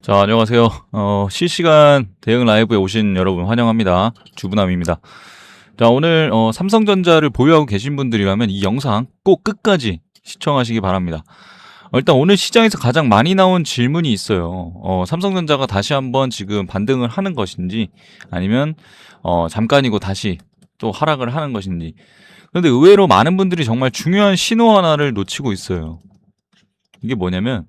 자, 안녕하세요. 실시간 대응 라이브에 오신 여러분 환영합니다. 주부남입니다. 자, 오늘 삼성전자를 보유하고 계신 분들이라면 이 영상 꼭 끝까지 시청하시기 바랍니다. 일단 오늘 시장에서 가장 많이 나온 질문이 있어요. 삼성전자가 다시 한번 지금 반등을 하는 것인지 아니면 잠깐이고 다시 또 하락을 하는 것인지. 그런데 의외로 많은 분들이 정말 중요한 신호 하나를 놓치고 있어요. 이게 뭐냐면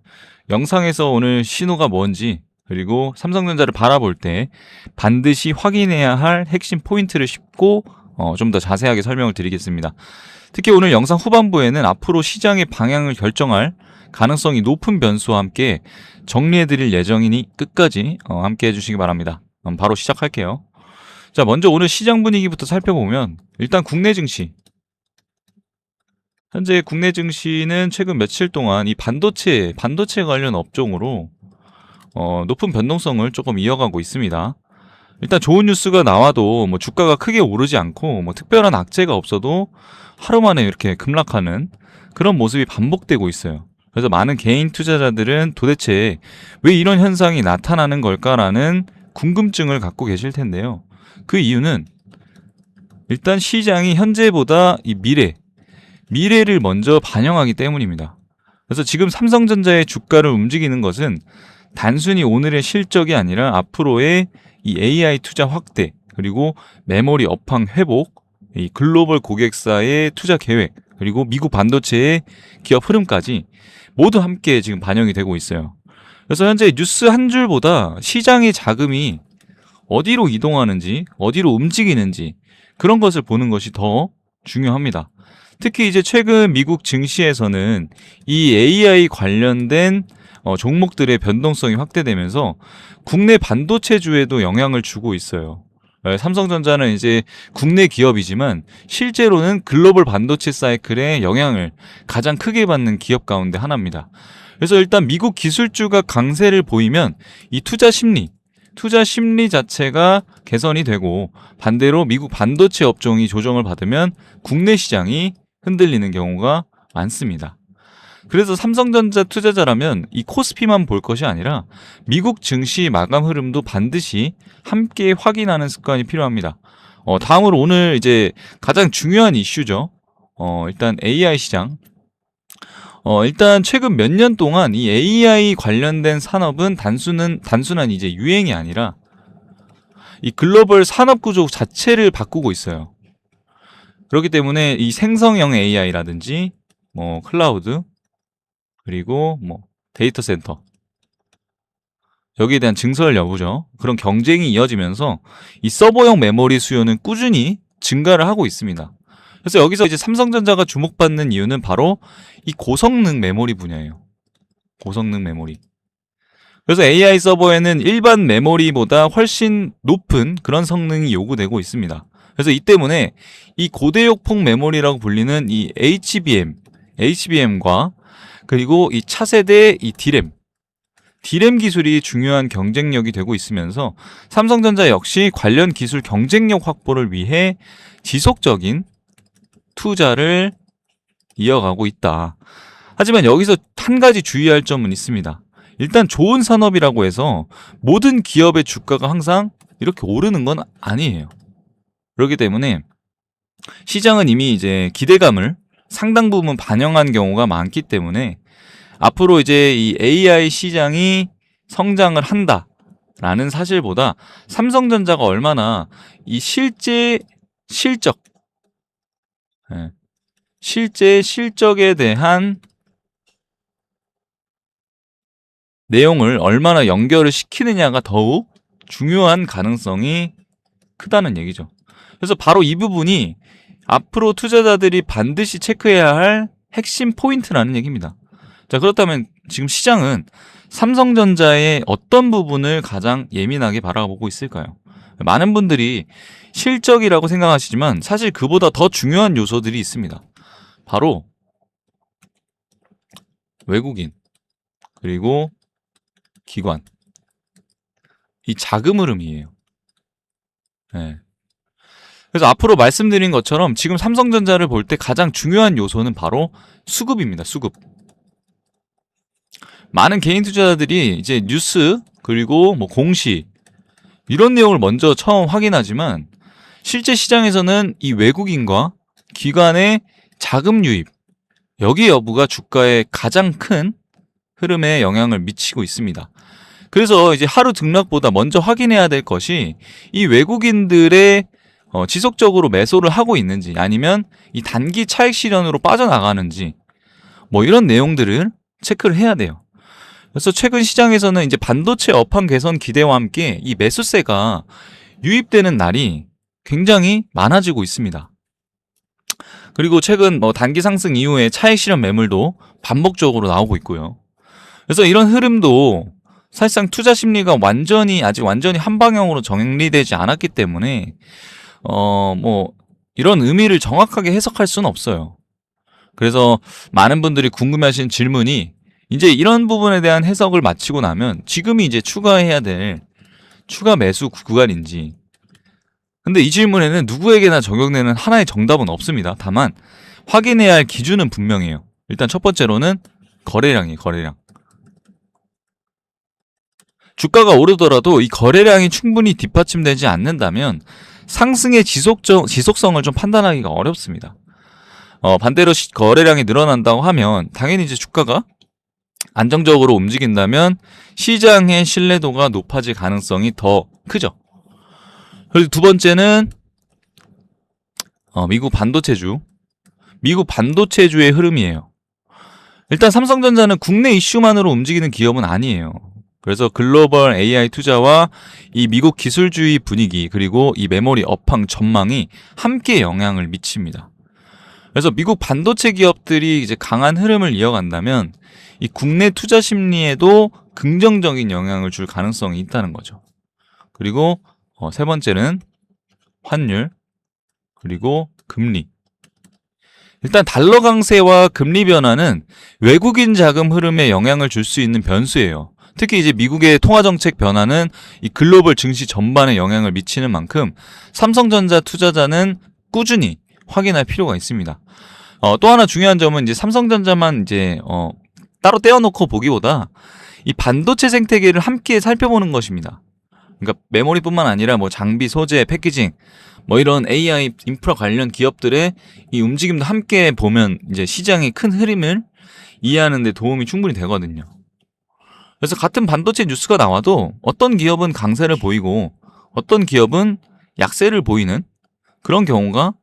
영상에서 오늘 신호가 뭔지, 그리고 삼성전자를 바라볼 때 반드시 확인해야 할 핵심 포인트를 짚고 좀 더 자세하게 설명을 드리겠습니다. 특히 오늘 영상 후반부에는 앞으로 시장의 방향을 결정할 가능성이 높은 변수와 함께 정리해 드릴 예정이니 끝까지 함께 해주시기 바랍니다. 바로 시작할게요. 자, 먼저 오늘 시장 분위기부터 살펴보면 일단 국내 증시, 현재 국내 증시는 최근 며칠 동안 이 반도체 관련 업종으로 높은 변동성을 조금 이어가고 있습니다. 일단 좋은 뉴스가 나와도 뭐 주가가 크게 오르지 않고 뭐 특별한 악재가 없어도 하루 만에 이렇게 급락하는 그런 모습이 반복되고 있어요. 그래서 많은 개인 투자자들은 도대체 왜 이런 현상이 나타나는 걸까라는 궁금증을 갖고 계실 텐데요. 그 이유는 일단 시장이 현재보다 이 미래를 먼저 반영하기 때문입니다. 그래서 지금 삼성전자의 주가를 움직이는 것은 단순히 오늘의 실적이 아니라 앞으로의 이 AI 투자 확대, 그리고 메모리 업황 회복, 이 글로벌 고객사의 투자 계획, 그리고 미국 반도체의 기업 흐름까지 모두 함께 지금 반영이 되고 있어요. 그래서 현재 뉴스 한 줄보다 시장의 자금이 어디로 이동하는지, 어디로 움직이는지 그런 것을 보는 것이 더 중요합니다. 특히 이제 최근 미국 증시에서는 이 AI 관련된 종목들의 변동성이 확대되면서 국내 반도체주에도 영향을 주고 있어요. 삼성전자는 이제 국내 기업이지만 실제로는 글로벌 반도체 사이클에 영향을 가장 크게 받는 기업 가운데 하나입니다. 그래서 일단 미국 기술주가 강세를 보이면 이 투자 심리 자체가 개선이 되고, 반대로 미국 반도체 업종이 조정을 받으면 국내 시장이 흔들리는 경우가 많습니다. 그래서 삼성전자 투자자라면 이 코스피만 볼 것이 아니라 미국 증시 마감 흐름도 반드시 함께 확인하는 습관이 필요합니다. 다음으로 오늘 이제 가장 중요한 이슈죠. 일단 AI 시장. 일단 최근 몇 년 동안 이 AI 관련된 산업은 단순한 이제 유행이 아니라 이 글로벌 산업 구조 자체를 바꾸고 있어요. 그렇기 때문에 이 생성형 AI라든지 뭐 클라우드, 그리고 뭐 데이터 센터, 여기에 대한 증설 여부죠. 그런 경쟁이 이어지면서 이 서버용 메모리 수요는 꾸준히 증가를 하고 있습니다. 그래서 여기서 이제 삼성전자가 주목받는 이유는 바로 이 고성능 메모리 분야예요. 고성능 메모리. 그래서 AI 서버에는 일반 메모리보다 훨씬 높은 그런 성능이 요구되고 있습니다. 그래서 이 때문에 이 고대역폭 메모리라고 불리는 이 HBM과 그리고 이 차세대 이 D램 기술이 중요한 경쟁력이 되고 있으면서 삼성전자 역시 관련 기술 경쟁력 확보를 위해 지속적인 투자를 이어가고 있다. 하지만 여기서 한 가지 주의할 점은 있습니다. 일단 좋은 산업이라고 해서 모든 기업의 주가가 항상 이렇게 오르는 건 아니에요. 그렇기 때문에 시장은 이미 이제 기대감을 상당 부분 반영한 경우가 많기 때문에 앞으로 이제 이 AI 시장이 성장을 한다라는 사실보다 삼성전자가 얼마나 이 실제 실적에 대한 내용을 얼마나 연결을 시키느냐가 더욱 중요한 가능성이 크다는 얘기죠. 그래서 바로 이 부분이 앞으로 투자자들이 반드시 체크해야 할 핵심 포인트라는 얘기입니다. 자, 그렇다면 지금 시장은 삼성전자의 어떤 부분을 가장 예민하게 바라보고 있을까요? 많은 분들이 실적이라고 생각하시지만 사실 그보다 더 중요한 요소들이 있습니다. 바로 외국인, 그리고 기관, 이 자금 흐름이에요. 네. 그래서 앞으로 말씀드린 것처럼 지금 삼성전자를 볼 때 가장 중요한 요소는 바로 수급입니다. 수급. 많은 개인 투자자들이 이제 뉴스 그리고 뭐 공시 이런 내용을 먼저 처음 확인하지만 실제 시장에서는 이 외국인과 기관의 자금 유입 여기 여부가 주가에 가장 큰 흐름에 영향을 미치고 있습니다. 그래서 이제 하루 등락보다 먼저 확인해야 될 것이 이 외국인들의 지속적으로 매수를 하고 있는지 아니면 이 단기 차익 실현으로 빠져나가는지 뭐 이런 내용들을 체크를 해야 돼요. 그래서 최근 시장에서는 이제 반도체 업황 개선 기대와 함께 이 매수세가 유입되는 날이 굉장히 많아지고 있습니다. 그리고 최근 단기 상승 이후에 차익 실현 매물도 반복적으로 나오고 있고요. 그래서 이런 흐름도 사실상 투자 심리가 아직 완전히 한 방향으로 정리되지 않았기 때문에 이런 의미를 정확하게 해석할 수는 없어요. 그래서 많은 분들이 궁금해하시는 질문이 이제 이런 부분에 대한 해석을 마치고 나면 지금이 이제 추가해야 될 추가 매수 구간인지. 근데 이 질문에는 누구에게나 적용되는 하나의 정답은 없습니다. 다만 확인해야 할 기준은 분명해요. 일단 첫 번째로는 거래량이에요. 거래량. 주가가 오르더라도 이 거래량이 충분히 뒷받침되지 않는다면 상승의 지속성을 좀 판단하기가 어렵습니다. 반대로 거래량이 늘어난다고 하면 당연히 이제 주가가 안정적으로 움직인다면 시장의 신뢰도가 높아질 가능성이 더 크죠. 그리고 두 번째는 미국 반도체주의 흐름이에요. 일단 삼성전자는 국내 이슈만으로 움직이는 기업은 아니에요. 그래서 글로벌 AI 투자와 이 미국 기술주의 분위기 그리고 이 메모리 업황 전망이 함께 영향을 미칩니다. 그래서 미국 반도체 기업들이 이제 강한 흐름을 이어간다면 이 국내 투자 심리에도 긍정적인 영향을 줄 가능성이 있다는 거죠. 그리고 세 번째는 환율 그리고 금리. 일단 달러 강세와 금리 변화는 외국인 자금 흐름에 영향을 줄 수 있는 변수예요. 특히 이제 미국의 통화정책 변화는 이 글로벌 증시 전반에 영향을 미치는 만큼 삼성전자 투자자는 꾸준히 확인할 필요가 있습니다. 또 하나 중요한 점은 이제 삼성전자만 이제 따로 떼어놓고 보기보다 이 반도체 생태계를 함께 살펴보는 것입니다. 그러니까 메모리뿐만 아니라 뭐 장비, 소재, 패키징, 뭐 이런 AI 인프라 관련 기업들의 이 움직임도 함께 보면 이제 시장의 큰 흐름을 이해하는 데 도움이 충분히 되거든요. 그래서 같은 반도체 뉴스가 나와도 어떤 기업은 강세를 보이고 어떤 기업은 약세를 보이는 그런 경우가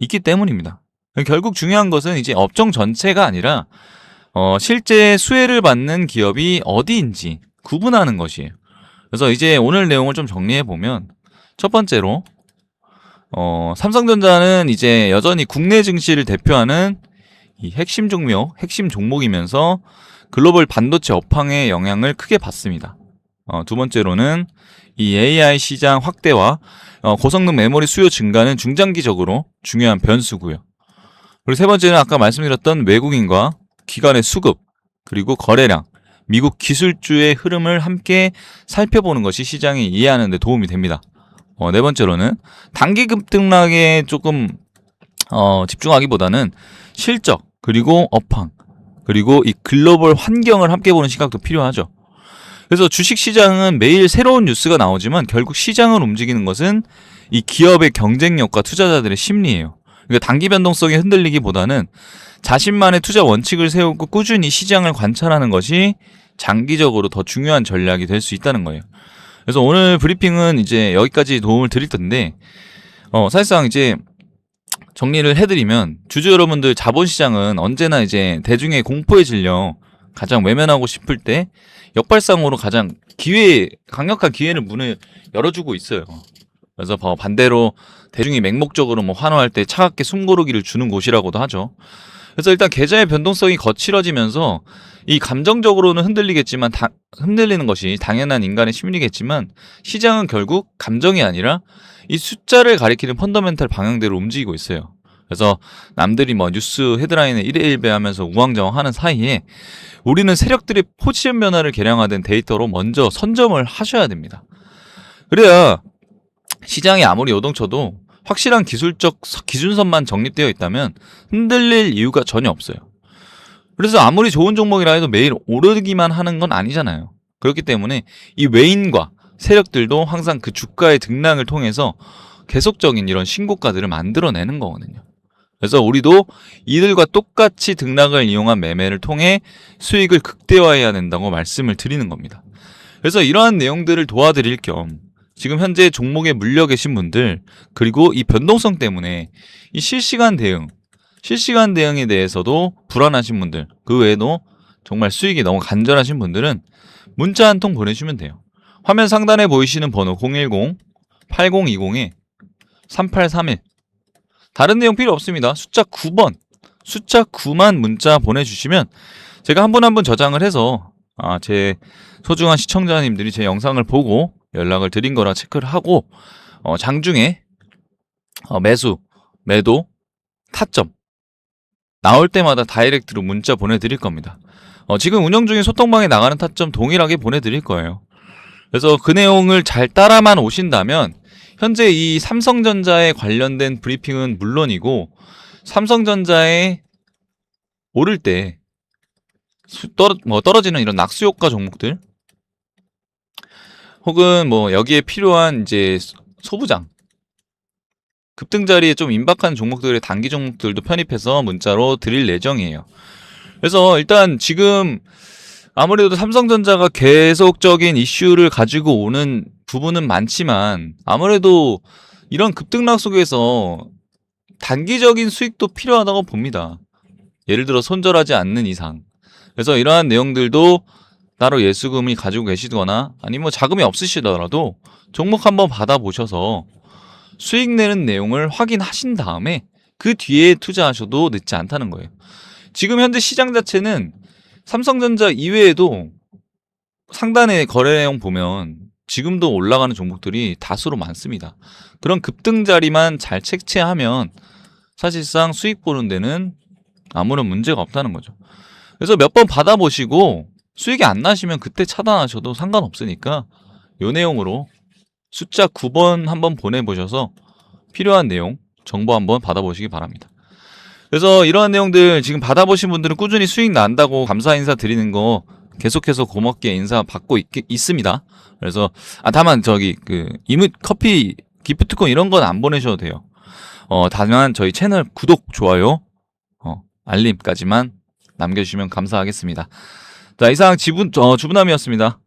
있기 때문입니다. 결국 중요한 것은 이제 업종 전체가 아니라 실제 수혜를 받는 기업이 어디인지 구분하는 것이에요. 그래서 이제 오늘 내용을 좀 정리해 보면 첫 번째로 삼성전자는 이제 여전히 국내 증시를 대표하는 이 핵심 종목이면서 글로벌 반도체 업황의 영향을 크게 받습니다. 두 번째로는 이 AI 시장 확대와 고성능 메모리 수요 증가는 중장기적으로 중요한 변수고요. 그리고 세 번째는 아까 말씀드렸던 외국인과 기관의 수급, 그리고 거래량, 미국 기술주의 흐름을 함께 살펴보는 것이 시장이 이해하는 데 도움이 됩니다. 네 번째로는 단기 급등락에 조금 집중하기보다는 실적, 그리고 업황, 그리고 이 글로벌 환경을 함께 보는 시각도 필요하죠. 그래서 주식시장은 매일 새로운 뉴스가 나오지만 결국 시장을 움직이는 것은 이 기업의 경쟁력과 투자자들의 심리예요. 그러니까 단기 변동성에 흔들리기보다는 자신만의 투자 원칙을 세우고 꾸준히 시장을 관찰하는 것이 장기적으로 더 중요한 전략이 될 수 있다는 거예요. 그래서 오늘 브리핑은 이제 여기까지 도움을 드릴 텐데, 사실상 이제 정리를 해드리면 주주 여러분들 자본시장은 언제나 이제 대중의 공포에 질려 가장 외면하고 싶을 때 역발상으로 가장 강력한 기회를 문을 열어주고 있어요. 그래서 반대로 대중이 맹목적으로 환호할 때 차갑게 숨고르기를 주는 곳이라고도 하죠. 그래서 일단 계좌의 변동성이 거칠어지면서 이 감정적으로는 흔들리겠지만 흔들리는 것이 당연한 인간의 심리겠지만 시장은 결국 감정이 아니라 이 숫자를 가리키는 펀더멘탈 방향대로 움직이고 있어요. 그래서 남들이 뉴스 헤드라인에 1회 1배 하면서 우왕좌왕하는 사이에 우리는 세력들의 포지션 변화를 계량화된 데이터로 먼저 선점을 하셔야 됩니다. 그래야 시장이 아무리 요동쳐도 확실한 기술적 기준선만 정립되어 있다면 흔들릴 이유가 전혀 없어요. 그래서 아무리 좋은 종목이라 해도 매일 오르기만 하는 건 아니잖아요. 그렇기 때문에 이 외인과 세력들도 항상 그 주가의 등락을 통해서 계속적인 이런 신고가들을 만들어내는 거거든요. 그래서 우리도 이들과 똑같이 등락을 이용한 매매를 통해 수익을 극대화해야 된다고 말씀을 드리는 겁니다. 그래서 이러한 내용들을 도와드릴 겸 지금 현재 종목에 물려 계신 분들, 그리고 이 변동성 때문에 이 실시간 대응에 대해서도 불안하신 분들, 그 외에도 정말 수익이 너무 간절하신 분들은 문자 한 통 보내주시면 돼요. 화면 상단에 보이시는 번호 010-8020-3831. 다른 내용 필요 없습니다. 숫자 9번, 숫자 9만 문자 보내주시면 제가 한 분 한 분 저장을 해서 제 소중한 시청자님들이 제 영상을 보고 연락을 드린 거라 체크를 하고 장중에 매수, 매도, 타점 나올 때마다 다이렉트로 문자 보내드릴 겁니다. 지금 운영 중인 소통방에 나가는 타점 동일하게 보내드릴 거예요. 그래서 그 내용을 잘 따라만 오신다면 현재 이 삼성전자에 관련된 브리핑은 물론이고 삼성전자에 오를 때 떨어지는 이런 낙수효과 종목들 혹은 여기에 필요한 이제 소부장 급등 자리에 좀 임박한 종목들의 단기 종목들도 편입해서 문자로 드릴 예정이에요. 그래서 일단 지금 아무래도 삼성전자가 계속적인 이슈를 가지고 오는 부분은 많지만 아무래도 이런 급등락 속에서 단기적인 수익도 필요하다고 봅니다. 예를 들어 손절하지 않는 이상. 그래서 이러한 내용들도 따로 예수금이 가지고 계시거나 아니면 자금이 없으시더라도 종목 한번 받아보셔서 수익 내는 내용을 확인하신 다음에 그 뒤에 투자하셔도 늦지 않다는 거예요. 지금 현재 시장 자체는 삼성전자 이외에도 상단의 거래 내용 보면 지금도 올라가는 종목들이 다수로 많습니다. 그런 급등 자리만 잘 채취하면 사실상 수익 보는 데는 아무런 문제가 없다는 거죠. 그래서 몇 번 받아보시고 수익이 안 나시면 그때 차단하셔도 상관없으니까 이 내용으로 숫자 9번 한번 보내보셔서 필요한 내용, 정보 한번 받아보시기 바랍니다. 그래서 이러한 내용들 지금 받아보신 분들은 꾸준히 수익 난다고 감사 인사 드리는 거 계속해서 고맙게 인사 받고 있습니다. 그래서 다만 커피 기프트콘 이런 건 안 보내셔도 돼요. 다만 저희 채널 구독, 좋아요, 알림까지만 남겨주시면 감사하겠습니다. 자, 이상 주부남이었습니다.